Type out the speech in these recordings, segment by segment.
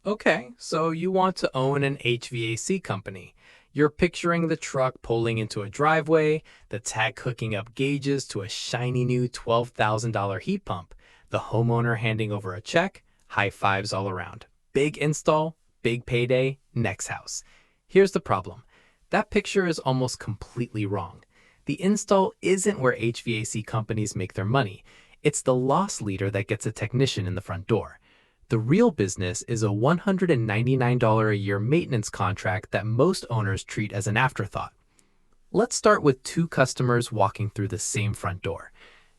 Okay, so you want to own an HVAC company. You're picturing the truck pulling into a driveway, the tech hooking up gauges to a shiny new $12,000 heat pump, the homeowner handing over a check, high fives all around. Big install, big payday, next house. Here's the problem. That picture is almost completely wrong. The install isn't where HVAC companies make their money. It's the loss leader that gets a technician in the front door. The real business is a $199 a year maintenance contract that most owners treat as an afterthought. Let's start with two customers walking through the same front door.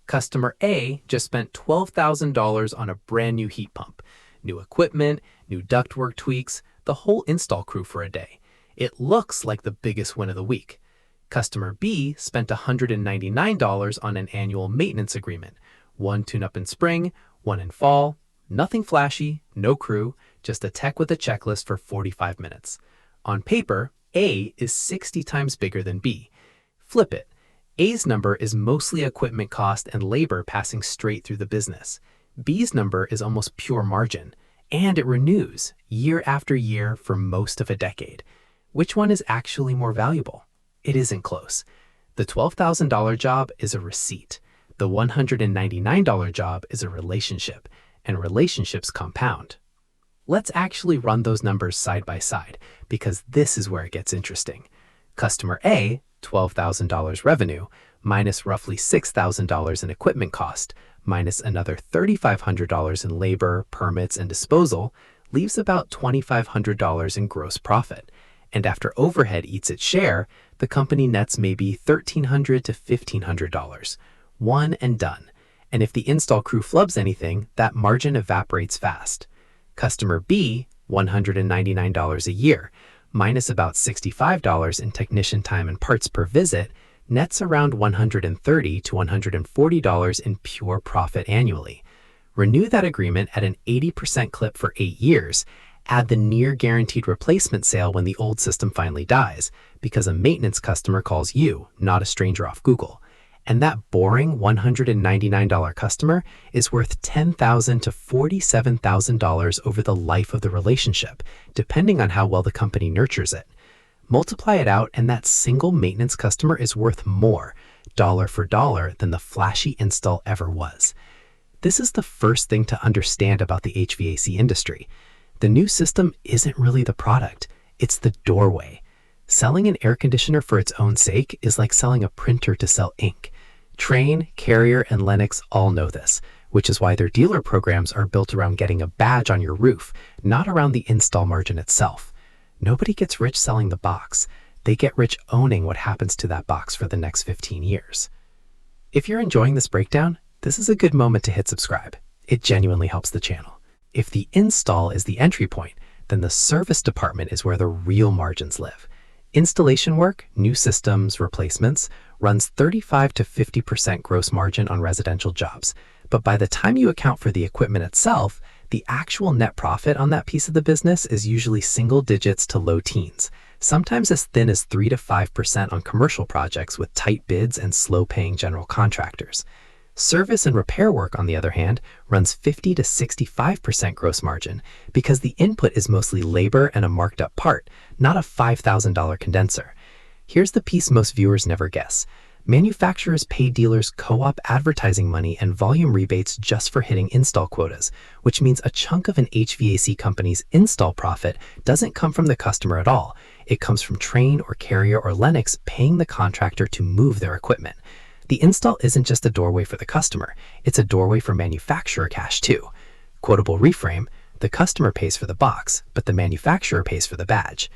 Customer A just spent $12,000 on a brand new heat pump. New equipment, new ductwork tweaks, the whole install crew for a day. It looks like the biggest win of the week. Customer B spent $199 on an annual maintenance agreement. One tune-up in spring, one in fall. Nothing flashy, no crew, just a tech with a checklist for 45 minutes. On paper, A is 60 times bigger than B. Flip it. A's number is mostly equipment cost and labor passing straight through the business. B's number is almost pure margin, and it renews year after year for most of a decade. Which one is actually more valuable? It isn't close. The $12,000 job is a receipt. The $199 job is a relationship. And relationships compound. Let's actually run those numbers side by side, because this is where it gets interesting. Customer A, $12,000 revenue, minus roughly $6,000 in equipment cost, minus another $3,500 in labor, permits, and disposal, leaves about $2,500 in gross profit. And after overhead eats its share, the company nets maybe $1,300 to $1,500. One and done. And if the install crew flubs anything, that margin evaporates fast. Customer B, $199 a year, minus about $65 in technician time and parts per visit, nets around $130 to $140 in pure profit annually. Renew that agreement at an 80% clip for 8 years. Add the near guaranteed replacement sale when the old system finally dies, because a maintenance customer calls you, not a stranger off Google. And that boring $199 customer is worth $10,000 to $47,000 over the life of the relationship, depending on how well the company nurtures it. Multiply it out, and that single maintenance customer is worth more, dollar for dollar, than the flashy install ever was. This is the first thing to understand about the HVAC industry. The new system isn't really the product, it's the doorway. Selling an air conditioner for its own sake is like selling a printer to sell ink. Trane, Carrier, and Lennox all know this, which is why their dealer programs are built around getting a badge on your roof, not around the install margin itself. Nobody gets rich selling the box. They get rich owning what happens to that box for the next 15 years. If you're enjoying this breakdown, this is a good moment to hit subscribe. It genuinely helps the channel. If the install is the entry point, then the service department is where the real margins live. Installation work, new systems, replacements, runs 35 to 50% gross margin on residential jobs. But by the time you account for the equipment itself, the actual net profit on that piece of the business is usually single digits to low teens, sometimes as thin as 3 to 5% on commercial projects with tight bids and slow-paying general contractors. Service and repair work, on the other hand, runs 50 to 65% gross margin because the input is mostly labor and a marked up part, not a $5,000 condenser. Here's the piece most viewers never guess. Manufacturers pay dealers co-op advertising money and volume rebates just for hitting install quotas, which means a chunk of an HVAC company's install profit doesn't come from the customer at all. It comes from Trane or Carrier or Lennox paying the contractor to move their equipment. The install isn't just a doorway for the customer, it's a doorway for manufacturer cash too. Quotable reframe, the customer pays for the box, but the manufacturer pays for the badge.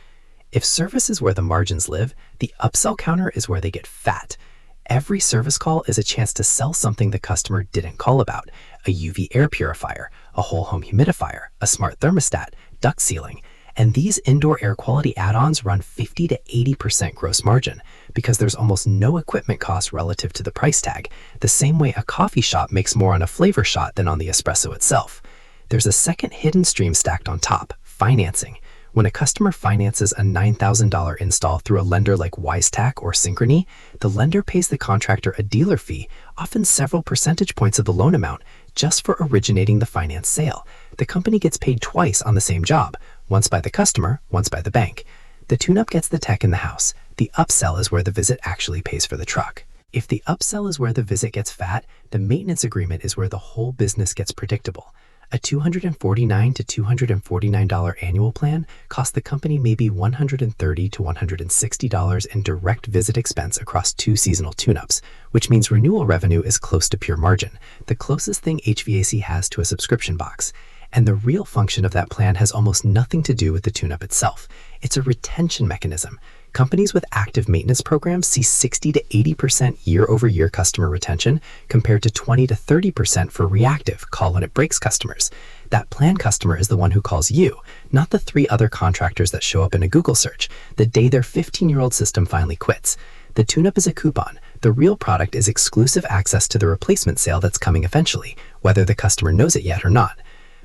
If service is where the margins live, the upsell counter is where they get fat. Every service call is a chance to sell something the customer didn't call about: a UV air purifier, a whole home humidifier, a smart thermostat, duct sealing. And these indoor air quality add-ons run 50 to 80% gross margin because there's almost no equipment cost relative to the price tag, the same way a coffee shop makes more on a flavor shot than on the espresso itself. There's a second hidden stream stacked on top: financing. When a customer finances a $9,000 install through a lender like Wisetack or Synchrony, the lender pays the contractor a dealer fee, often several percentage points of the loan amount, just for originating the finance sale. The company gets paid twice on the same job, once by the customer, once by the bank. The tune-up gets the tech in the house. The upsell is where the visit actually pays for the truck. If the upsell is where the visit gets fat, the maintenance agreement is where the whole business gets predictable. A $249 to $249 annual plan costs the company maybe $130 to $160 in direct visit expense across 2 seasonal tune-ups, which means renewal revenue is close to pure margin, the closest thing HVAC has to a subscription box. And the real function of that plan has almost nothing to do with the tune-up itself. It's a retention mechanism. Companies with active maintenance programs see 60 to 80% year-over-year customer retention compared to 20 to 30% for reactive call when it breaks customers. That plan customer is the one who calls you, not the 3 other contractors that show up in a Google search the day their 15-year-old system finally quits. The tune-up is a coupon. The real product is exclusive access to the replacement sale that's coming eventually, whether the customer knows it yet or not.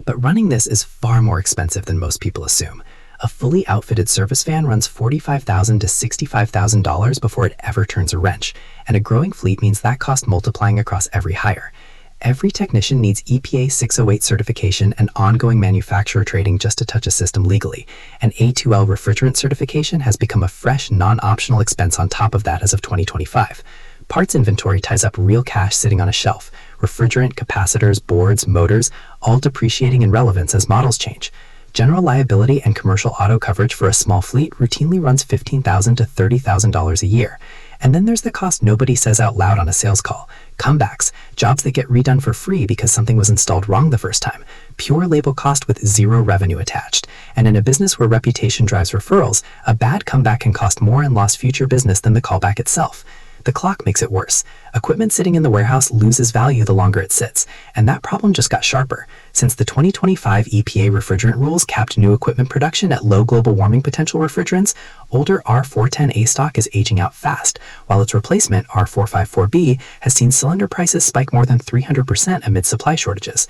But running this is far more expensive than most people assume. A fully outfitted service van runs $45,000 to $65,000 before it ever turns a wrench, and a growing fleet means that cost multiplying across every hire. Every technician needs EPA 608 certification and ongoing manufacturer training just to touch a system legally, and A2L refrigerant certification has become a fresh, non-optional expense on top of that as of 2025. Parts inventory ties up real cash sitting on a shelf. Refrigerant, capacitors, boards, motors, all depreciating in relevance as models change. General liability and commercial auto coverage for a small fleet routinely runs $15,000 to $30,000 a year. And then there's the cost nobody says out loud on a sales call. Comebacks, jobs that get redone for free because something was installed wrong the first time. Pure label cost with zero revenue attached. And in a business where reputation drives referrals, a bad comeback can cost more in lost future business than the callback itself. The clock makes it worse. Equipment sitting in the warehouse loses value the longer it sits, and that problem just got sharper. Since the 2025 EPA refrigerant rules capped new equipment production at low global warming potential refrigerants, older R410A stock is aging out fast, while its replacement, R454B, has seen cylinder prices spike more than 300% amid supply shortages.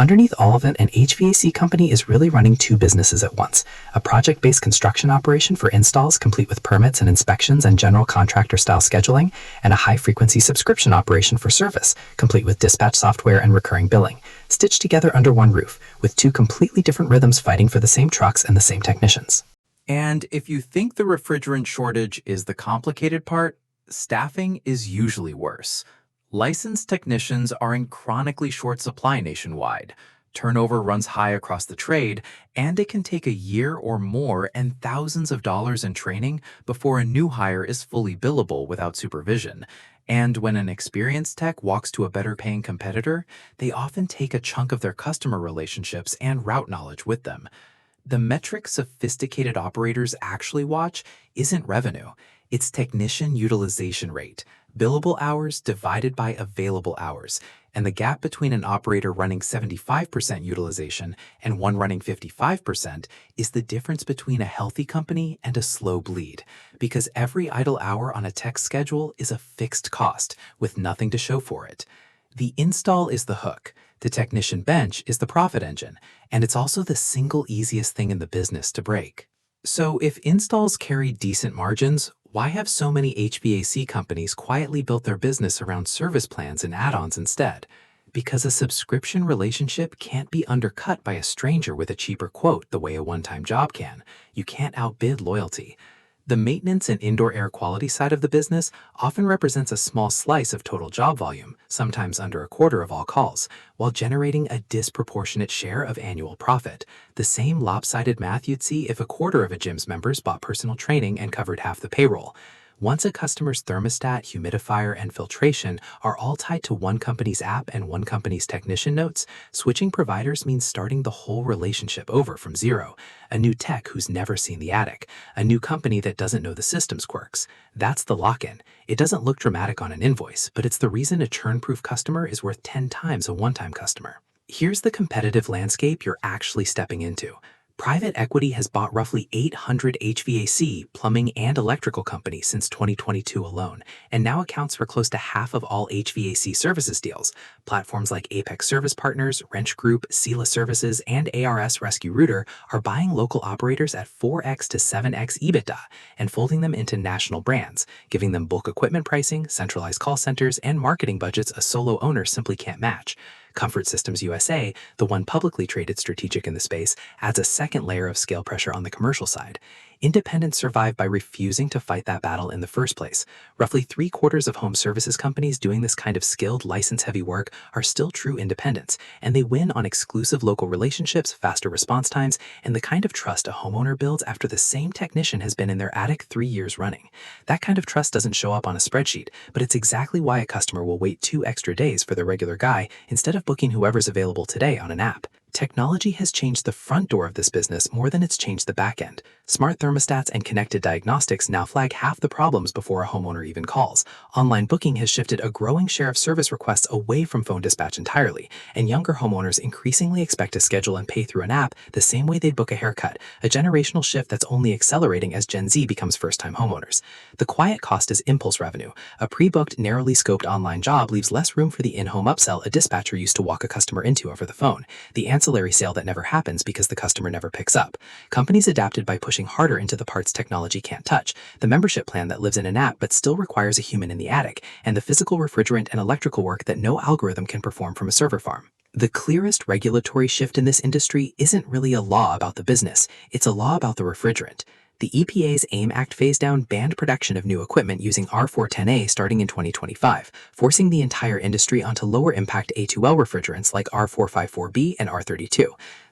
Underneath all of it, an HVAC company is really running 2 businesses at once. A project-based construction operation for installs complete with permits and inspections and general contractor-style scheduling, and a high-frequency subscription operation for service, complete with dispatch software and recurring billing, stitched together under one roof, with 2 completely different rhythms fighting for the same trucks and the same technicians. And if you think the refrigerant shortage is the complicated part, staffing is usually worse. Licensed technicians are in chronically short supply nationwide. Turnover runs high across the trade, and it can take a year or more and thousands of dollars in training before a new hire is fully billable without supervision. And when an experienced tech walks to a better-paying competitor, they often take a chunk of their customer relationships and route knowledge with them. The metric sophisticated operators actually watch isn't revenue, it's technician utilization rate. Billable hours divided by available hours, and the gap between an operator running 75% utilization and one running 55% is the difference between a healthy company and a slow bleed, because every idle hour on a tech schedule is a fixed cost with nothing to show for it. The install is the hook, the technician bench is the profit engine, and it's also the single easiest thing in the business to break. So if installs carry decent margins, why have so many HVAC companies quietly built their business around service plans and add-ons instead? Because a subscription relationship can't be undercut by a stranger with a cheaper quote the way a one-time job can. You can't outbid loyalty. The maintenance and indoor air quality side of the business often represents a small slice of total job volume, sometimes under a quarter of all calls, while generating a disproportionate share of annual profit. The same lopsided math you'd see if a quarter of a gym's members bought personal training and covered half the payroll. Once a customer's thermostat, humidifier, and filtration are all tied to one company's app and one company's technician notes, switching providers means starting the whole relationship over from zero. A new tech who's never seen the attic. A new company that doesn't know the system's quirks. That's the lock-in. It doesn't look dramatic on an invoice, but it's the reason a churn-proof customer is worth 10 times a one-time customer. Here's the competitive landscape you're actually stepping into. Private equity has bought roughly 800 HVAC, plumbing, and electrical companies since 2022 alone, and now accounts for close to half of all HVAC services deals. Platforms like Apex Service Partners, Wrench Group, Sela Services, and ARS Rescue Router are buying local operators at 4x to 7x EBITDA and folding them into national brands, giving them bulk equipment pricing, centralized call centers, and marketing budgets a solo owner simply can't match. Comfort Systems USA, the one publicly traded strategic in the space, adds a second layer of scale pressure on the commercial side. Independents survive by refusing to fight that battle in the first place. Roughly 3/4 of home services companies doing this kind of skilled, license-heavy work are still true independents, and they win on exclusive local relationships, faster response times, and the kind of trust a homeowner builds after the same technician has been in their attic 3 years running. That kind of trust doesn't show up on a spreadsheet, but it's exactly why a customer will wait 2 extra days for the regular guy instead of booking whoever's available today on an app. Technology has changed the front door of this business more than it's changed the back end. Smart thermostats and connected diagnostics now flag half the problems before a homeowner even calls. Online booking has shifted a growing share of service requests away from phone dispatch entirely, and younger homeowners increasingly expect to schedule and pay through an app the same way they'd book a haircut, a generational shift that's only accelerating as Gen Z becomes first-time homeowners. The quiet cost is impulse revenue. A pre-booked, narrowly scoped online job leaves less room for the in-home upsell a dispatcher used to walk a customer into over the phone, the ancillary sale that never happens because the customer never picks up. Companies adapted by pushing harder into the parts technology can't touch, the membership plan that lives in an app but still requires a human in the attic, and the physical refrigerant and electrical work that no algorithm can perform from a server farm. The clearest regulatory shift in this industry isn't really a law about the business, it's a law about the refrigerant. The EPA's AIM Act phase-down banned production of new equipment using R410A starting in 2025, forcing the entire industry onto lower-impact A2L refrigerants like R454B and R32.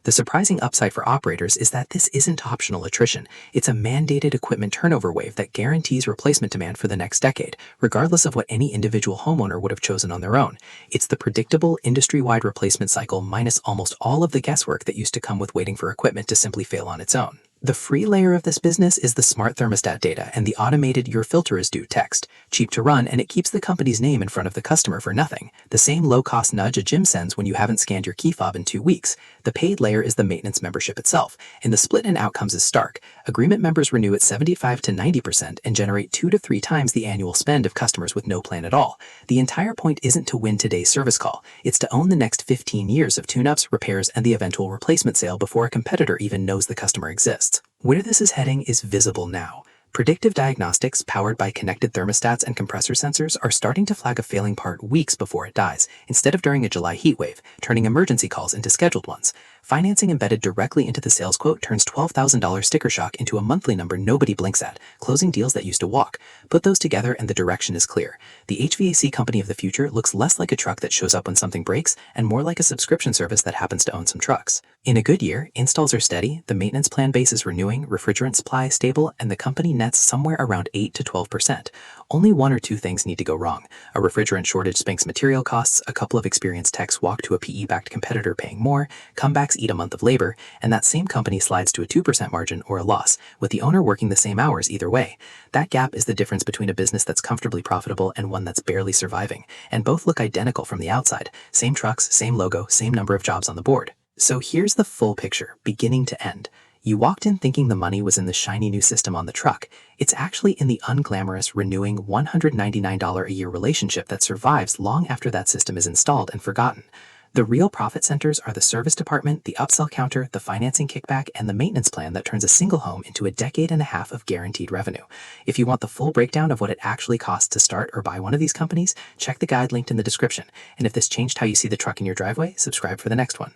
The surprising upside for operators is that this isn't optional attrition. It's a mandated equipment turnover wave that guarantees replacement demand for the next decade, regardless of what any individual homeowner would have chosen on their own. It's the predictable, industry-wide replacement cycle minus almost all of the guesswork that used to come with waiting for equipment to simply fail on its own. The free layer of this business is the smart thermostat data and the automated "your filter is due" text. Cheap to run, and it keeps the company's name in front of the customer for nothing. The same low-cost nudge a gym sends when you haven't scanned your key fob in 2 weeks. The paid layer is the maintenance membership itself, and the split in outcomes is stark. Agreement members renew at 75 to 90% and generate 2 to 3 times the annual spend of customers with no plan at all. The entire point isn't to win today's service call. It's to own the next 15 years of tune-ups, repairs, and the eventual replacement sale before a competitor even knows the customer exists. Where this is heading is visible now. Predictive diagnostics powered by connected thermostats and compressor sensors are starting to flag a failing part weeks before it dies, instead of during a July heat wave, turning emergency calls into scheduled ones. Financing embedded directly into the sales quote turns $12,000 sticker shock into a monthly number nobody blinks at, closing deals that used to walk. Put those together and the direction is clear. The HVAC company of the future looks less like a truck that shows up when something breaks and more like a subscription service that happens to own some trucks. In a good year, installs are steady, the maintenance plan base is renewing, refrigerant supply is stable, and the company nets somewhere around 8 to 12%. Only 1 or 2 things need to go wrong. A refrigerant shortage spanks material costs, a couple of experienced techs walk to a PE-backed competitor paying more, comebacks eat a month of labor, and that same company slides to a 2% margin or a loss, with the owner working the same hours either way. That gap is the difference between a business that's comfortably profitable and one that's barely surviving, and both look identical from the outside. Same trucks, same logo, same number of jobs on the board. So here's the full picture, beginning to end. You walked in thinking the money was in the shiny new system on the truck. It's actually in the unglamorous, renewing $199 a year relationship that survives long after that system is installed and forgotten. The real profit centers are the service department, the upsell counter, the financing kickback, and the maintenance plan that turns a single home into a decade and a half of guaranteed revenue. If you want the full breakdown of what it actually costs to start or buy one of these companies, check the guide linked in the description. And if this changed how you see the truck in your driveway, subscribe for the next one.